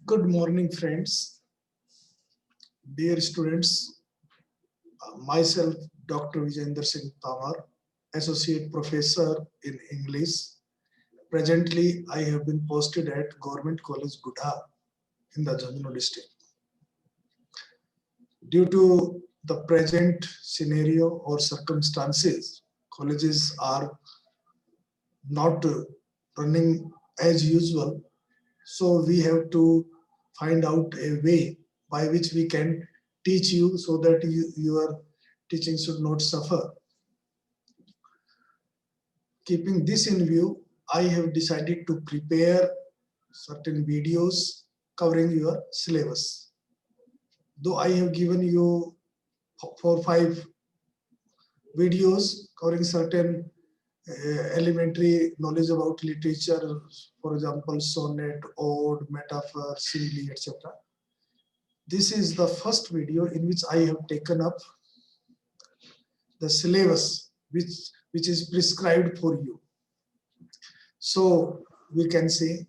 Good morning, friends, dear students. Myself, Dr. Vijayendra Singh Tamar, Associate Professor in English. Presently, I have been posted at Government College Gudha in the Jhanjhana district. Due to the present scenario or circumstances, colleges are not running as usual. So we have to find out a way by which we can teach you so that your teaching should not suffer. Keeping this in view, I have decided to prepare certain videos covering your syllabus. Though I have given you 4-5 videos covering certain elementary knowledge about literature, for example, sonnet, ode, metaphor, simile, etc. This is the first video in which I have taken up the syllabus which is prescribed for you. So we can say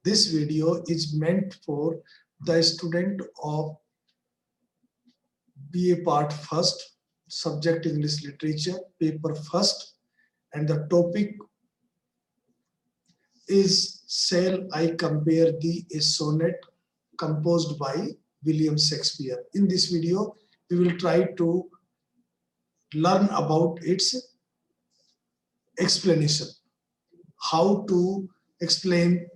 this video is meant for the student of BA Part First, subject English Literature, paper first, and the topic is Shall I Compare Thee, a sonnet composed by William Shakespeare. In this video, we will try to learn about its explanation, how to explain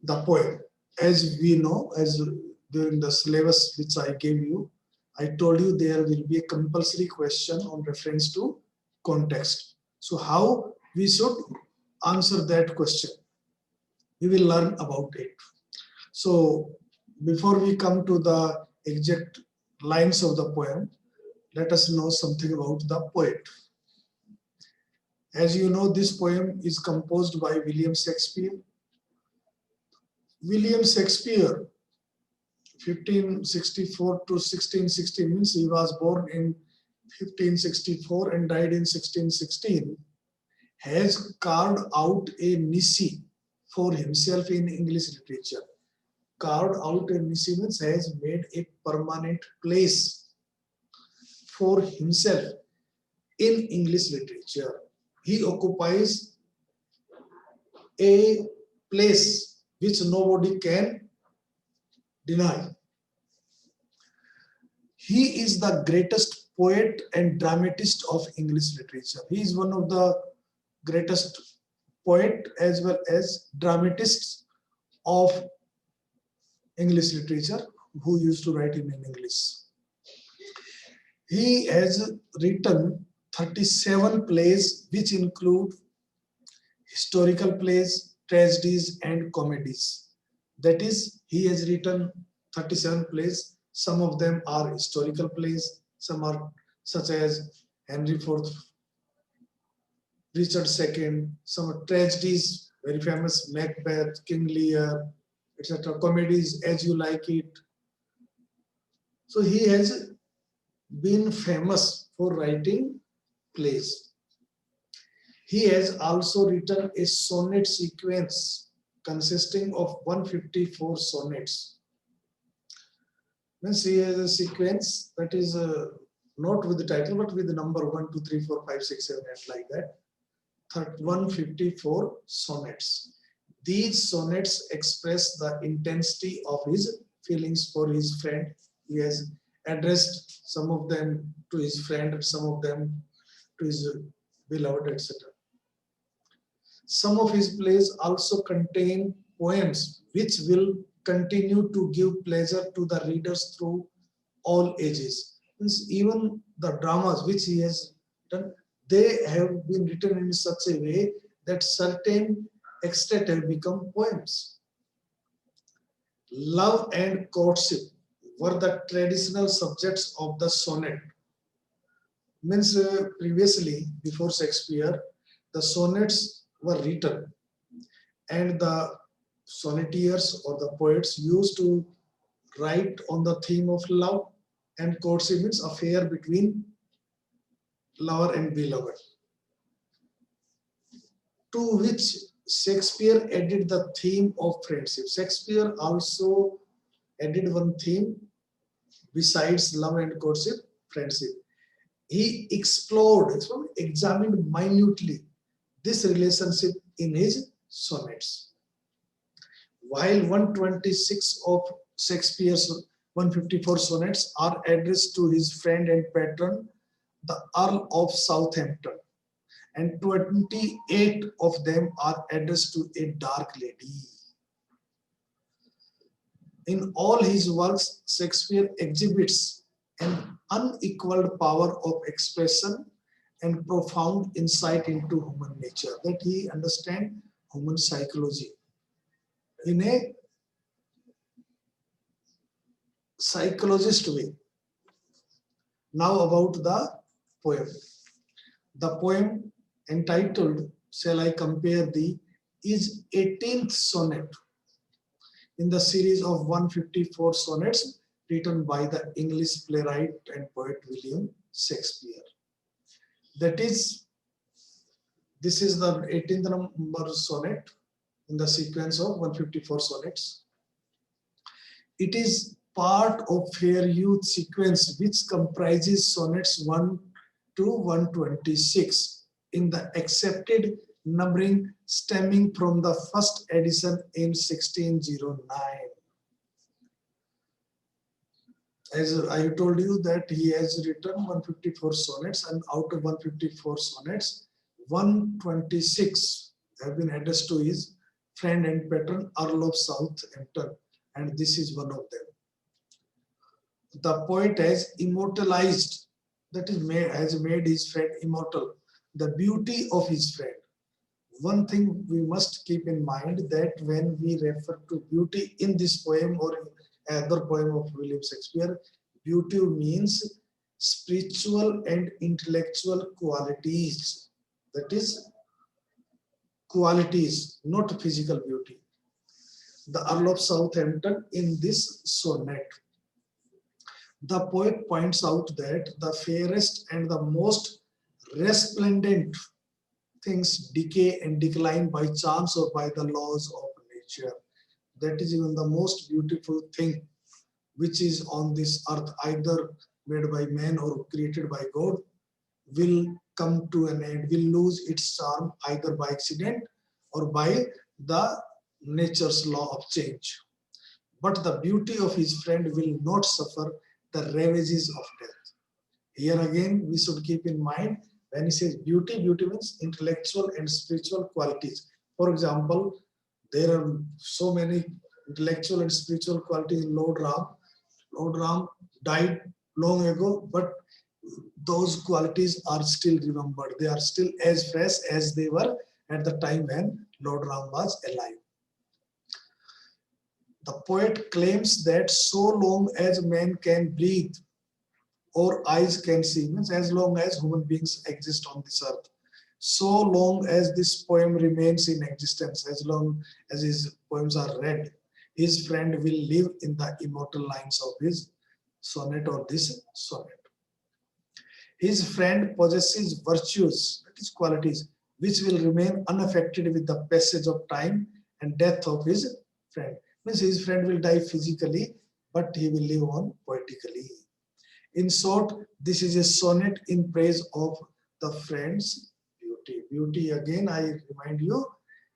the poem. As we know, as during the syllabus which I gave you, I told you there will be a compulsory question on reference to context. So how we should answer that question, we will learn about it. So before we come to the exact lines of the poem, let us know something about the poet. As you know, this poem is composed by William Shakespeare. William Shakespeare, 1564 to 1616, means he was born in 1564 and died in 1616, has carved out a niche for himself in English literature. Carved out a niche means has made a permanent place for himself in English literature. He occupies a place which nobody can deny. He is the greatest poet and dramatist of English literature. He is one of the greatest poet as well as dramatists of English literature who used to write in English. He has written 37 plays which include historical plays, tragedies and comedies. That is, he has written 37 plays. Some of them are historical plays, some are such as Henry IV, Richard II, some are tragedies, very famous, Macbeth, King Lear, etc. Comedies, As You Like It. So he has been famous for writing plays. He has also written a sonnet sequence consisting of 154 sonnets. Means he has a sequence that is not with the title but with the number 1, 2, 3, 4, 5, 6, 7, 8 like that. 154 sonnets. These sonnets express the intensity of his feelings for his friend. He has addressed some of them to his friend and some of them to his beloved, etc. Some of his plays also contain poems which will continue to give pleasure to the readers through all ages. Even the dramas which he has done, they have been written in such a way that certain extent have become poems. Love and courtship were the traditional subjects of the sonnet. Means previously, before Shakespeare, the sonnets were written and the sonneteers or the poets used to write on the theme of love, and courtship means affair between lover and beloved, to which Shakespeare added the theme of friendship. Shakespeare also added one theme besides love and courtship, friendship. He examined minutely this relationship in his sonnets. While 126 of Shakespeare's 154 sonnets are addressed to his friend and patron, the Earl of Southampton, and 28 of them are addressed to a dark lady. In all his works, Shakespeare exhibits an unequaled power of expression and profound insight into human nature, that he understands human psychology in a psychologist way. Now about the poem. The poem entitled Shall I Compare Thee is 18th sonnet in the series of 154 sonnets written by the English playwright and poet William Shakespeare. That is, this is the 18th number sonnet in the sequence of 154 sonnets. It is part of Fair Youth sequence which comprises sonnets 1 to 126 in the accepted numbering stemming from the first edition in 1609. As I told you that he has written 154 sonnets, and out of 154 sonnets, 126 have been addressed to his friend and patron Earl of Southampton, and this is one of them. The poet has immortalized, that is, has made his friend immortal, the beauty of his friend. One thing we must keep in mind that when we refer to beauty in this poem or other poem of William Shakespeare, beauty means spiritual and intellectual qualities. That is, qualities, not physical beauty. The Earl of Southampton in this sonnet. The poet points out that the fairest and the most resplendent things decay and decline by chance or by the laws of nature. That is even the most beautiful thing which is on this earth, either made by man or created by God, will come to an end, will lose its charm either by accident or by the nature's law of change. But the beauty of his friend will not suffer the ravages of death. Here again, we should keep in mind when he says beauty, beauty means intellectual and spiritual qualities. For example, there are so many intellectual and spiritual qualities in Lord Ram. Lord Ram died long ago, but those qualities are still remembered. They are still as fresh as they were at the time when Lord Ram was alive. The poet claims that so long as man can breathe or eyes can see, means as long as human beings exist on this earth, so long as this poem remains in existence, as long as his poems are read, his friend will live in the immortal lines of his sonnet or this sonnet. His friend possesses virtues, that is qualities, which will remain unaffected with the passage of time and death of his friend. Means his friend will die physically, but he will live on poetically. In short, this is a sonnet in praise of the friend's beauty. Beauty, again, I remind you,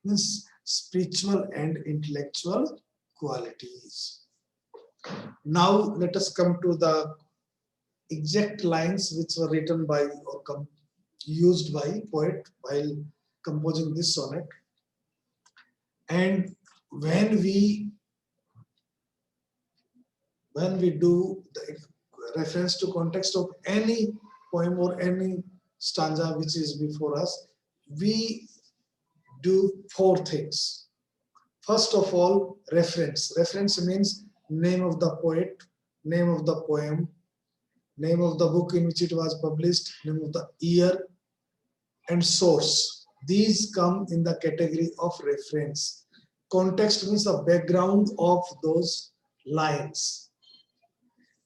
means spiritual and intellectual qualities. Now, let us come to the exact lines which were written by or used by poet while composing this sonnet. And when we do the reference to context of any poem or any stanza which is before us, we do four things. First of all, reference. Reference means name of the poet, name of the poem, name of the book in which it was published, name of the year, and source. These come in the category of reference. Context means the background of those lines.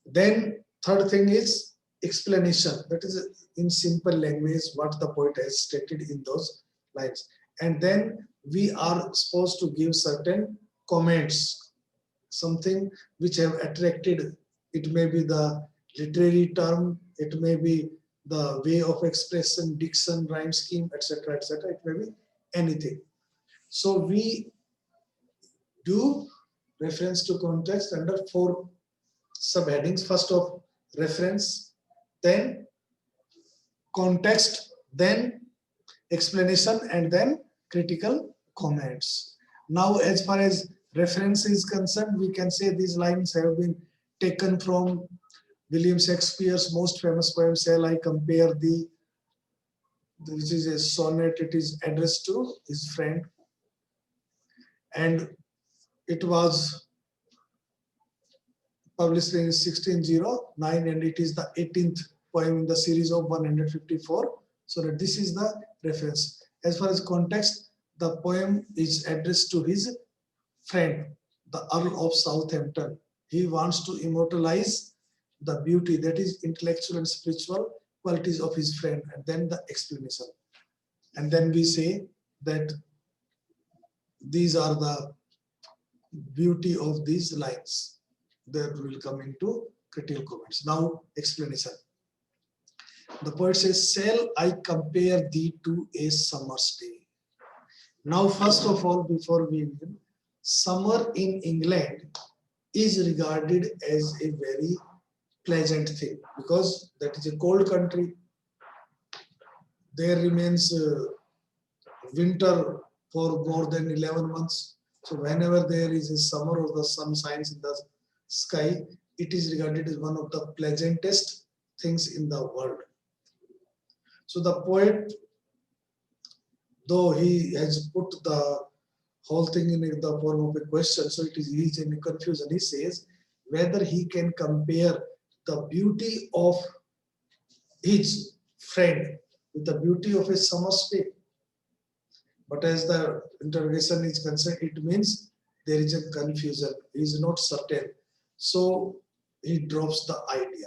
Then third thing is explanation. That is in simple language what the poet has stated in those lines. And then we are supposed to give certain comments, something which have attracted. It may be the literary term, it may be the way of expression, diction, rhyme scheme, etc., etc. It may be anything. So we do reference to context under 4 subheadings. First of reference, then context, then explanation, and then critical comments. Now, as far as reference is concerned, we can say these lines have been taken from William Shakespeare's most famous poem, Shall I Compare Thee, which is a sonnet. It is addressed to his friend, and it was published in 1609, and it is the 18th poem in the series of 154. So that this is the reference. As far as context, the poem is addressed to his friend, the Earl of Southampton. He wants to immortalize the beauty, that is intellectual and spiritual qualities of his friend, and then the explanation. And then we say that these are the beauty of these lines. That will come into critical comments. Now, explanation. The poet says, shall I compare thee to a summer's day? Now, first of all, before we begin, summer in England is regarded as a very pleasant thing, because that is a cold country. There remains winter for more than 11 months. So whenever there is a summer or the sun shines in the sky, it is regarded as one of the pleasantest things in the world. So the poet, though he has put the whole thing in the form of a question, so it is easy in confusion. He says whether he can compare the beauty of his friend with the beauty of a summer's day. But as the interrogation is concerned, it means there is a confusion. He is not certain. So he drops the idea.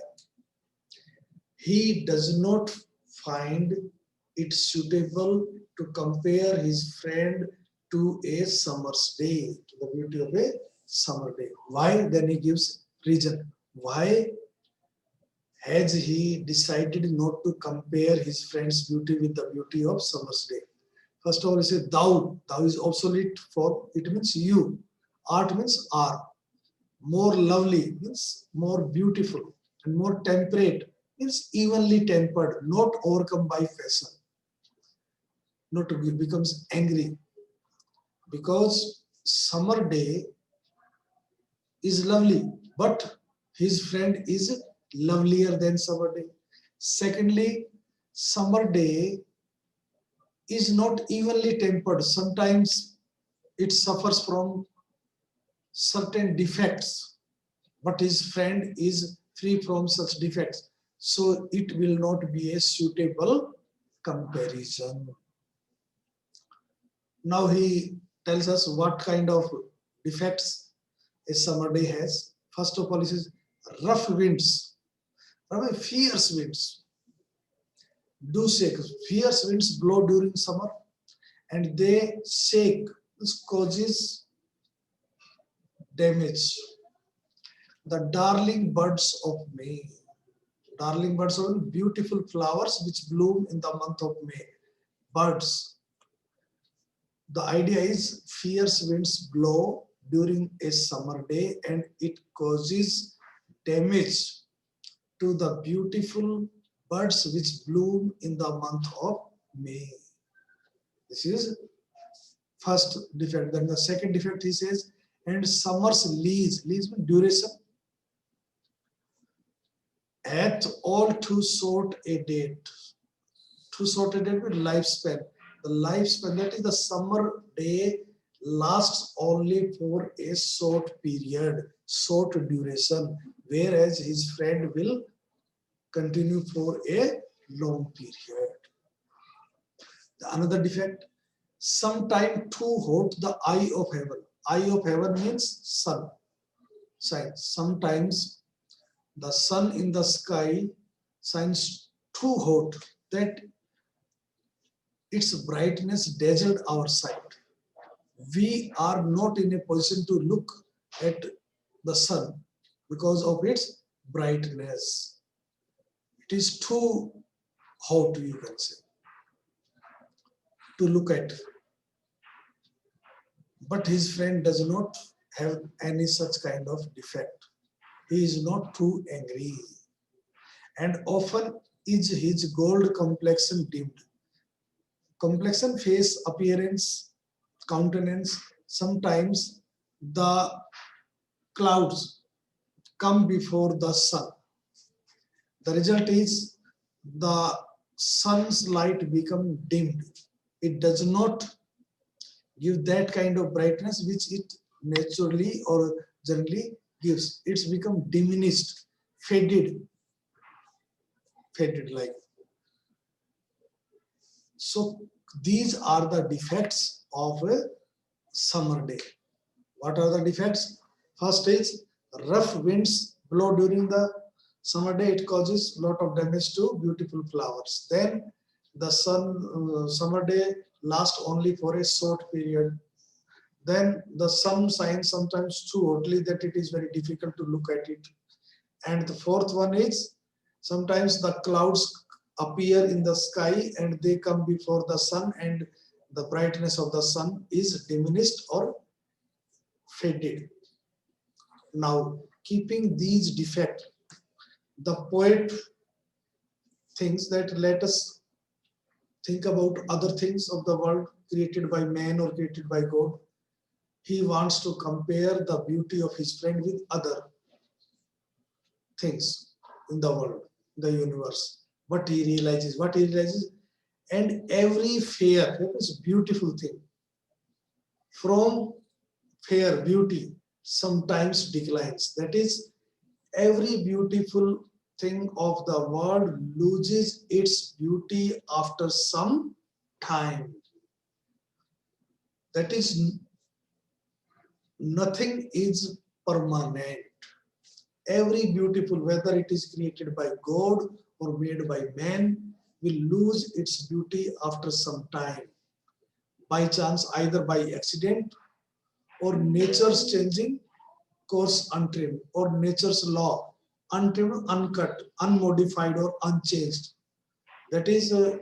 He does not find it suitable to compare his friend to a summer's day, to the beauty of a summer day. Why? Then he gives reason. Why has he decided not to compare his friend's beauty with the beauty of summer's day? First of all, he says, thou. Thou is obsolete for, it means you. Art means are. More lovely means more beautiful. And more temperate means evenly tempered, not overcome by fashion. Not to becomes angry. Because summer day is lovely, but his friend is lovelier than summer day. Secondly, summer day is not evenly tempered. Sometimes it suffers from certain defects, but his friend is free from such defects. So it will not be a suitable comparison. Now he tells us what kind of defects a summer day has. First of all, he says rough winds, fierce winds. Do shake. Fierce winds blow during summer and they shake. This causes damage. The darling buds of May. Darling buds are beautiful flowers which bloom in the month of May. Buds. The idea is fierce winds blow during a summer day and it causes damage to the beautiful buds which bloom in the month of May. This is first defect. Then the second defect he says, and summer's lease means duration, hath all too short a date. Too short a date with lifespan. The lifespan, that is the summer day, lasts only for a short period, short duration, whereas his friend will continue for a long period. Another defect, sometime too hot the eye of heaven. Eye of heaven means sun. Sometimes the sun in the sky shines too hot that its brightness dazzled our sight. we are not in a position to look at the sun because of its brightness. It is too hot, you can say, to look at. But his friend does not have any such kind of defect. He is not too angry. And often is his gold complexion dimmed. Complexion, face, appearance, countenance, sometimes the clouds come before the sun. The result is the sun's light become dimmed. It does not give that kind of brightness which it naturally or generally gives. It's become diminished, faded like. So these are the defects of a summer day. What are the defects? First is rough winds blow during the summer day. It causes a lot of damage to beautiful flowers. Then the summer day lasts only for a short period. Then the sun shines sometimes too hotly that it is very difficult to look at it. And the fourth one is sometimes the clouds appear in the sky and they come before the sun, and the brightness of the sun is diminished or faded. Now, keeping these defects, the poet thinks that let us think about other things of the world created by man or created by God. He wants to compare the beauty of his friend with other things in the world, the universe. What he realizes, and every fair, that is beautiful thing, from fair beauty sometimes declines. That is, every beautiful thing of the world loses its beauty after some time. That is, nothing is permanent. Every beautiful, whether it is created by God or made by man, will lose its beauty after some time. By chance, either by accident or nature's changing course untrimmed, or nature's law, untrimmed, uncut, unmodified, or unchanged. That is the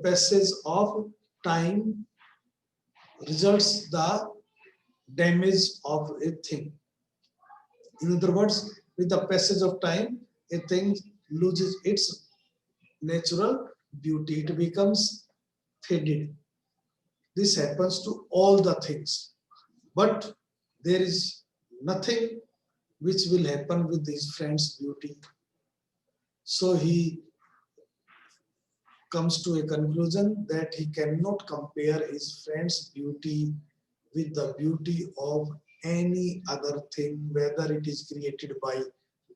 passage of time results the damage of a thing. In other words, with the passage of time, a thing loses its natural beauty. It becomes faded. This happens to all the things. But there is nothing which will happen with his friend's beauty. So he comes to a conclusion that he cannot compare his friend's beauty with the beauty of any other thing, whether it is created by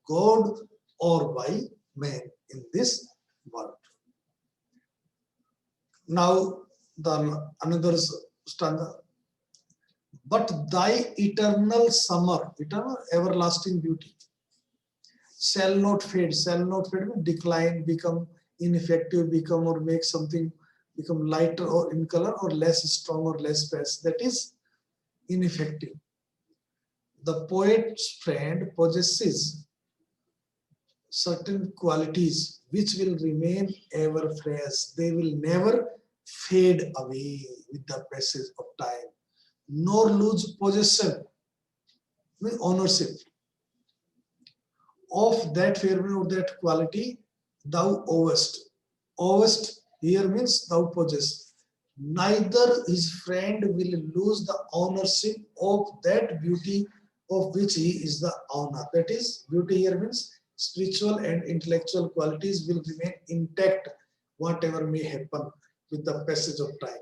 God or by man in this world. Now, the another stanza. But thy eternal summer, eternal everlasting beauty, shall not fade, decline, become ineffective, become or make something become lighter or in color or less strong or less fast. That is ineffective. The poet's friend possesses certain qualities which will remain ever fresh. They will never fade away with the passage of time, nor lose possession, ownership of that favorite or that quality thou owest. Owest here means thou possess. Neither his friend will lose the ownership of that beauty of which he is the owner. That is, beauty here means spiritual and intellectual qualities will remain intact, whatever may happen with the passage of time.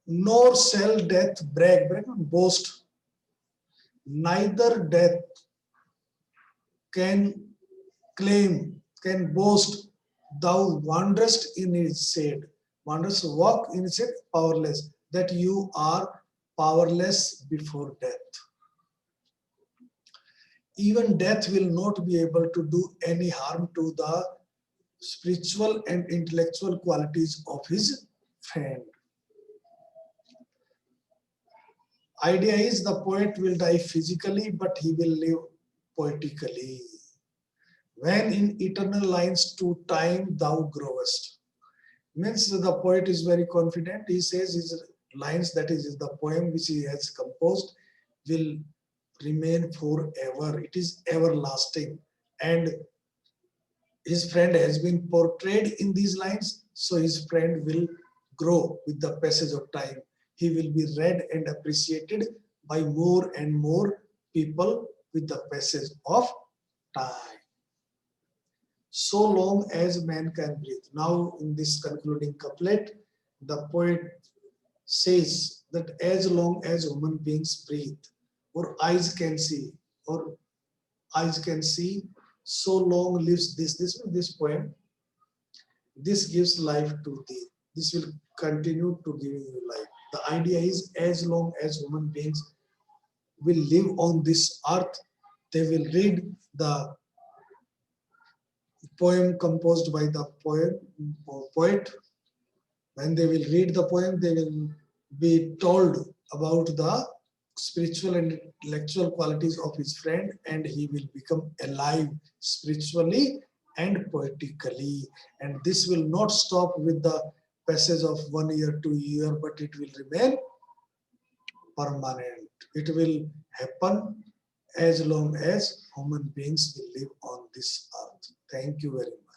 Nor shall death brag, boast. Neither death can claim, can boast, thou wanderest in his shade. Wanderest, walk in his shade, powerless, that you are powerless before death. Even death will not be able to do any harm to the spiritual and intellectual qualities of his friend. Idea is the poet will die physically, but he will live poetically. When in eternal lines to time thou growest. Means the poet is very confident. He says his lines, that is the poem which he has composed, will remain forever. It is everlasting. And his friend has been portrayed in these lines, so his friend will grow with the passage of time. He will be read and appreciated by more and more people with the passage of time. So long as man can breathe. Now, in this concluding couplet, the poet says that as long as human beings breathe, or eyes can see, or eyes can see, so long lives this poem. This gives life to thee. This will continue to give you life. The idea is as long as human beings will live on this earth, they will read the poem composed by the poet. When they will read the poem, they will be told about the spiritual and intellectual qualities of his friend, and he will become alive spiritually and poetically. And this will not stop with the passage of 1 year, 2 year, but it will remain permanent. It will happen as long as human beings will live on this earth. Thank you very much.